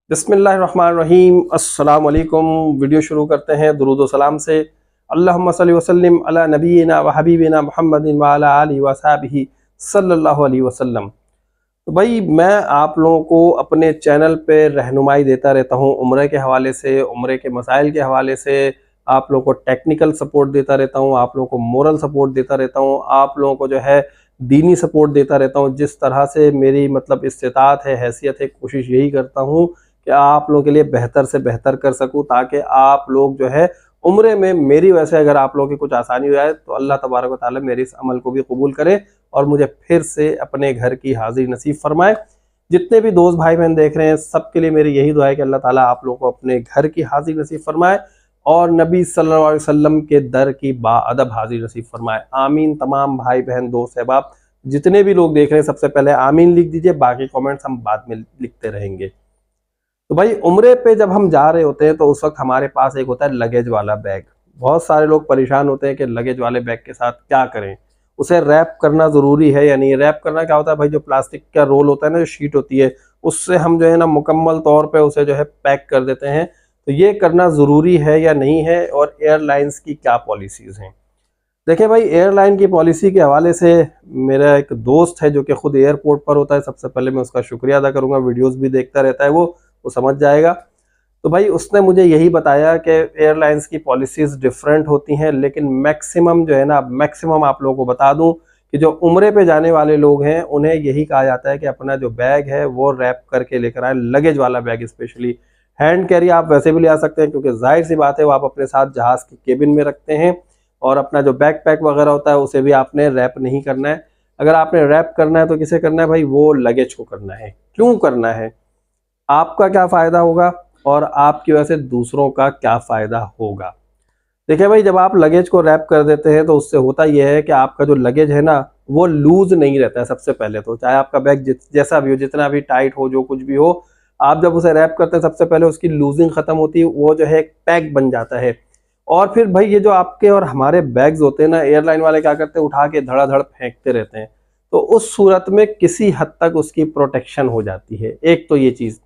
बिस्मिल्लाहिर्रहमानिर्रहीम। अस्सलाम वालेकुम। वीडियो शुरू करते हैं दुरूद व सलाम से। अल्लाहुम्मा सल्लि व सल्लिम अला नबीना व हबीबिना मुहम्मदिन व अला आलिहि व असहाबिहि सल्लल्लाहु अलैहि वसल्लम। तो भाई मैं आप लोगों को अपने चैनल पे रहनुमाई देता रहता हूँ, उम्रे के हवाले से, उम्रे के मसाइल के हवाले से। आप लोगों को टेक्निकल सपोर्ट देता रहता हूँ, आप लोगों को मोरल सपोर्ट देता रहता हूँ, आप लोगों को जो है दीनी सपोर्ट देता रहता हूँ। जिस तरह से मेरी मतलब इस्तिताअत है, हैसियत है, कोशिश यही करता हूँ कि आप लोगों के लिए बेहतर से बेहतर कर सकूँ, ताकि आप लोग जो है उम्रे में मेरी वजह से अगर आप लोगों की कुछ आसानी हो जाए तो अल्लाह तबारक व तआला मेरे इस अमल को भी कबूल करे और मुझे फिर से अपने घर की हाजिरी नसीब फरमाए। जितने भी दोस्त भाई बहन देख रहे हैं सबके लिए मेरी यही दुआ है कि अल्लाह ताला आप लोगों को अपने घर की हाजिरी नसीब फरमाए और नबी सल्लल्लाहु अलैहि वसल्लम के दर की बाअदब हाजिरी नसीब फरमाए। आमीन। तमाम भाई बहन दोस्त अहबाब जितने भी लोग देख रहे हैं सबसे पहले आमीन लिख दीजिए, बाकी कमेंट्स हम बाद में लिखते रहेंगे। तो भाई उम्रे पे जब हम जा रहे होते हैं तो उस वक्त हमारे पास एक होता है लगेज वाला बैग। बहुत सारे लोग परेशान होते हैं कि लगेज वाले बैग के साथ क्या करें, उसे रैप करना ज़रूरी है या नहीं। रैप करना क्या होता है भाई, जो प्लास्टिक का रोल होता है ना, जो शीट होती है, उससे हम जो है ना मुकम्मल तौर पे उसे जो है पैक कर देते हैं। तो ये करना ज़रूरी है या नहीं है, और एयरलाइंस की क्या पॉलिसीज़ हैं। देखिए भाई, एयरलाइन की पॉलिसी के हवाले से मेरा एक दोस्त है जो कि खुद एयरपोर्ट पर होता है, सबसे पहले मैं उसका शुक्रिया अदा करूंगा। वीडियोस भी देखता रहता है, वो समझ जाएगा। तो भाई उसने मुझे यही बताया कि एयरलाइंस की पॉलिसीज़ डिफरेंट होती हैं, लेकिन मैक्सिमम जो है ना, मैक्सिमम आप लोगों को बता दूं कि जो उम्रे पे जाने वाले लोग हैं उन्हें यही कहा जाता है कि अपना जो बैग है वो रैप करके लेकर आए। लगेज वाला बैग स्पेशली, हैंड कैरी आप वैसे भी ले आ सकते हैं, क्योंकि जाहिर सी बात है वो आप अपने साथ जहाज़ की केबिन में रखते हैं, और अपना जो बैक पैक वगैरह होता है उसे भी आपने रैप नहीं करना है। अगर आपने रैप करना है तो किसे करना है भाई, वो लगेज को करना है। क्यों करना है, आपका क्या फ़ायदा होगा और आपकी वजह से दूसरों का क्या फ़ायदा होगा। देखिए भाई, जब आप लगेज को रैप कर देते हैं तो उससे होता यह है कि आपका जो लगेज है ना वो लूज नहीं रहता है। सबसे पहले तो चाहे आपका बैग जैसा भी हो, जितना भी टाइट हो, जो कुछ भी हो, आप जब उसे रैप करते हैं सबसे पहले उसकी लूजिंग ख़त्म होती है, वो जो है एक पैक बन जाता है। और फिर भाई ये जो आपके और हमारे बैग्स होते हैं ना, एयरलाइन वाले क्या करते हैं, उठा के धड़ाधड़ फेंकते रहते हैं। तो उस सूरत में किसी हद तक उसकी प्रोटेक्शन हो जाती है। एक तो ये चीज़।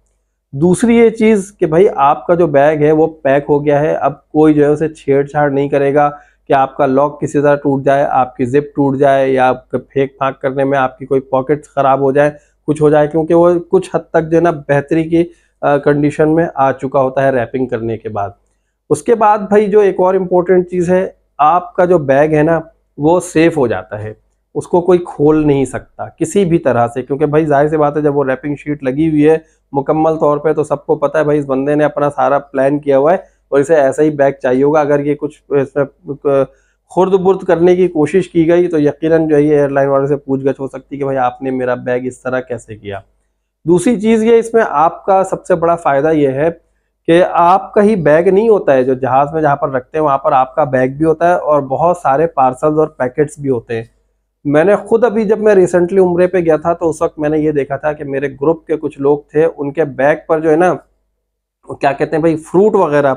दूसरी ये चीज़ कि भाई आपका जो बैग है वो पैक हो गया है, अब कोई जो है उसे छेड़छाड़ नहीं करेगा कि आपका लॉक किसी तरह टूट जाए, आपकी जिप टूट जाए, या फेंक फाक करने में आपकी कोई पॉकेट्स ख़राब हो जाए, कुछ हो जाए, क्योंकि वो कुछ हद तक जो है ना बेहतरी की कंडीशन में आ चुका होता है रैपिंग करने के बाद। उसके बाद भाई जो एक और इम्पोर्टेंट चीज़ है, आपका जो बैग है ना वो सेफ हो जाता है, उसको कोई खोल नहीं सकता किसी भी तरह से, क्योंकि भाई जाहिर सी बात है जब वो रैपिंग शीट लगी हुई है मुकम्मल तौर पे तो सबको पता है भाई इस बंदे ने अपना सारा प्लान किया हुआ है और इसे ऐसा ही बैग चाहिए होगा। अगर ये कुछ इसमें खुर्द बुर्द करने की कोशिश की गई तो यकीनन जो है ये एयरलाइन वाले से पूछगछ हो सकती है कि भाई आपने मेरा बैग इस तरह कैसे किया। दूसरी चीज़ ये, इसमें आपका सबसे बड़ा फ़ायदा ये है कि आपका ही बैग नहीं होता है, जो जहाज़ में जहाँ पर रखते हैं वहाँ पर आपका बैग भी होता है और बहुत सारे पार्सल्स और पैकेट्स भी होते हैं। मैंने खुद अभी जब मैं रिसेंटली उम्रे पे गया था तो उस वक्त मैंने ये देखा था कि मेरे ग्रुप के कुछ लोग थे, उनके बैग पर जो है ना वो क्या कहते हैं भाई, फ्रूट वगैरह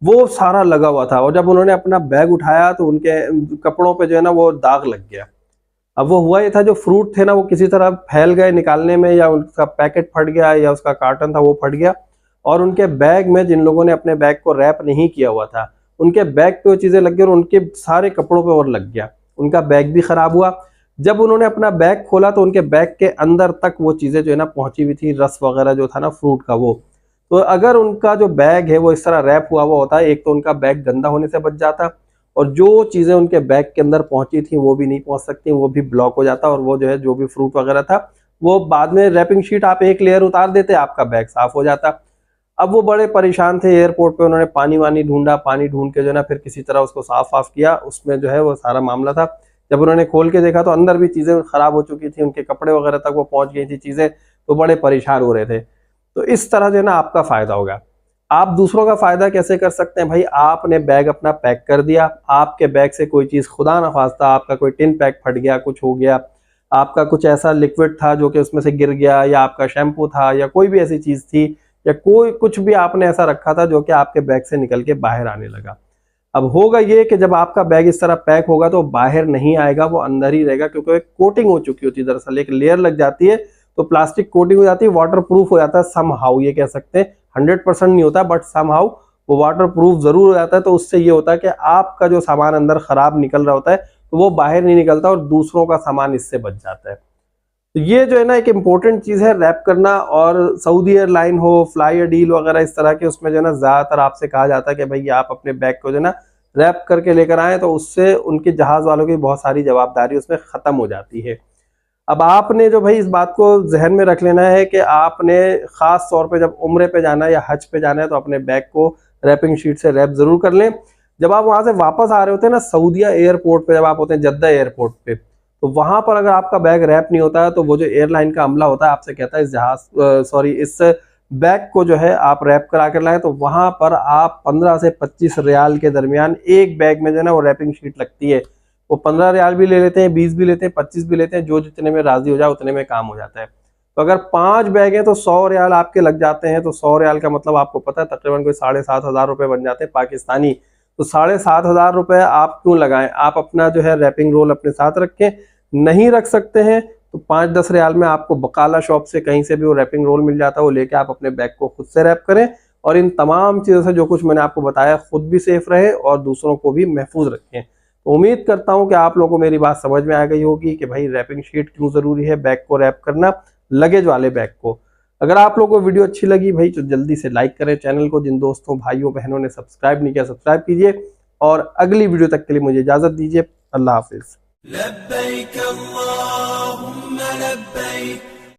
वो सारा लगा हुआ था, और जब उन्होंने अपना बैग उठाया तो उनके कपड़ों पे जो है ना वो दाग लग गया। अब वो हुआ ये था, जो फ्रूट थे ना वो किसी तरह फैल गए निकालने में, या उनका पैकेट फट गया या उसका कार्टन था वो फट गया, और उनके बैग में जिन लोगों ने अपने बैग को रैप नहीं किया हुआ था उनके बैग पे वो चीज़ें लग गई और उनके सारे कपड़ों पे और लग गया, उनका बैग भी ख़राब हुआ। जब उन्होंने अपना बैग खोला तो उनके बैग के अंदर तक वो चीज़ें जो है ना पहुंची हुई थी, रस वगैरह जो था ना फ्रूट का वो। तो अगर उनका जो बैग है वो इस तरह रैप हुआ होता है, एक तो उनका बैग गंदा होने से बच जाता, और जो चीज़ें उनके बैग के अंदर पहुंची थी वो भी नहीं पहुंच सकती, वो भी ब्लॉक हो जाता, और वो जो है जो भी फ्रूट वगैरह था वो बाद में रैपिंग शीट आप एक लेयर उतार देते, आपका बैग साफ हो जाता। अब वो बड़े परेशान थे एयरपोर्ट पे, उन्होंने पानी वानी ढूंढा, पानी ढूंढ के जो है ना फिर किसी तरह उसको साफ वाफ किया, उसमें जो है वो सारा मामला था। जब उन्होंने खोल के देखा तो अंदर भी चीज़ें खराब हो चुकी थी, उनके कपड़े वगैरह तक वो पहुंच गई थी चीज़ें, तो बड़े परेशान हो रहे थे। तो इस तरह जो है ना आपका फ़ायदा होगा। आप दूसरों का फ़ायदा कैसे कर सकते हैं भाई, आपने बैग अपना पैक कर दिया, आपके बैग से कोई चीज़ खुदा न खास्ता आपका कोई टिन पैक फट गया, कुछ हो गया, आपका कुछ ऐसा लिक्विड था जो कि उसमें से गिर गया, या आपका शैम्पू था, या कोई भी ऐसी चीज़ थी, या कोई कुछ भी आपने ऐसा रखा था जो कि आपके बैग से निकल के बाहर आने लगा। अब होगा ये कि जब आपका बैग इस तरह पैक होगा तो बाहर नहीं आएगा, वो अंदर ही रहेगा, क्योंकि एक कोटिंग हो चुकी होती है, दरअसल एक लेयर लग जाती है, तो प्लास्टिक कोटिंग हो जाती है, वाटर प्रूफ हो जाता है समहाउ, ये कह सकते हैं 100% नहीं होता बट समहाउ वो वाटर प्रूफ जरूर हो जाता है। तो उससे ये होता है कि आपका जो सामान अंदर खराब निकल रहा होता है तो वो बाहर नहीं निकलता और दूसरों का सामान इससे बच जाता है। तो ये जो है ना एक इम्पोर्टेंट चीज है रैप करना। और सऊदी एयरलाइन हो, फ्लाई डील वगैरह इस तरह के, उसमें जो है ना ज्यादातर आपसे कहा जाता है कि भाई आप अपने बैग को जो है ना रैप करके लेकर आए, तो उससे उनके जहाज वालों की बहुत सारी जवाबदारी उसमें खत्म हो जाती है। अब आपने जो भाई इस बात को जहन में रख लेना है कि आपने खास तौर पे जब उम्रे पे जाना है या हज पे जाना है तो अपने बैग को रैपिंग शीट से रैप जरूर कर लें। जब आप वहां से वापस आ रहे होते हैं ना सऊदीया एयरपोर्ट पे, जब आप होते हैं जद्दा एयरपोर्ट पे, तो वहां पर अगर आपका बैग रैप नहीं होता है तो वो जो एयरलाइन का अमला होता है आपसे कहता है इस बैग को जो है आप रैप करा कर लाए। तो वहां पर आप 15 से 25 रियाल के दरमियान एक बैग में जो है ना वो रैपिंग शीट लगती है। वो 15 रियाल भी ले लेते हैं, 20 भी लेते हैं, 25 भी लेते हैं, जो जितने में राजी हो जाए उतने में काम हो जाता है। तो अगर 5 बैग हैं तो 100 रियाल आपके लग जाते हैं। तो 100 रियाल का मतलब आपको पता है तकरीबन कोई 7,500 रुपए बन जाते हैं पाकिस्तानी। तो 7,500 रुपए आप क्यों लगाएं, आप अपना जो है रैपिंग रोल अपने साथ रखें। नहीं रख सकते हैं तो 5-10 रियाल में आपको बकाला शॉप से कहीं से भी वो रैपिंग रोल मिल जाता है, वो लेके आप अपने बैग को खुद से रैप करें। और इन तमाम चीज़ों से जो कुछ मैंने आपको बताया खुद भी सेफ रहे और दूसरों को भी महफूज रखें। तो उम्मीद करता हूं कि आप लोगों को मेरी बात समझ में आ गई होगी कि भाई रैपिंग शीट क्यों जरूरी है बैग को रैप करना, लगेज वाले बैग को। अगर आप लोगों को वीडियो अच्छी लगी भाई तो जल्दी से लाइक करें चैनल को, जिन दोस्तों भाइयों बहनों ने सब्सक्राइब नहीं किया सब्सक्राइब कीजिए। और अगली वीडियो तक के लिए मुझे इजाजत दीजिए। अल्लाह हाफिज।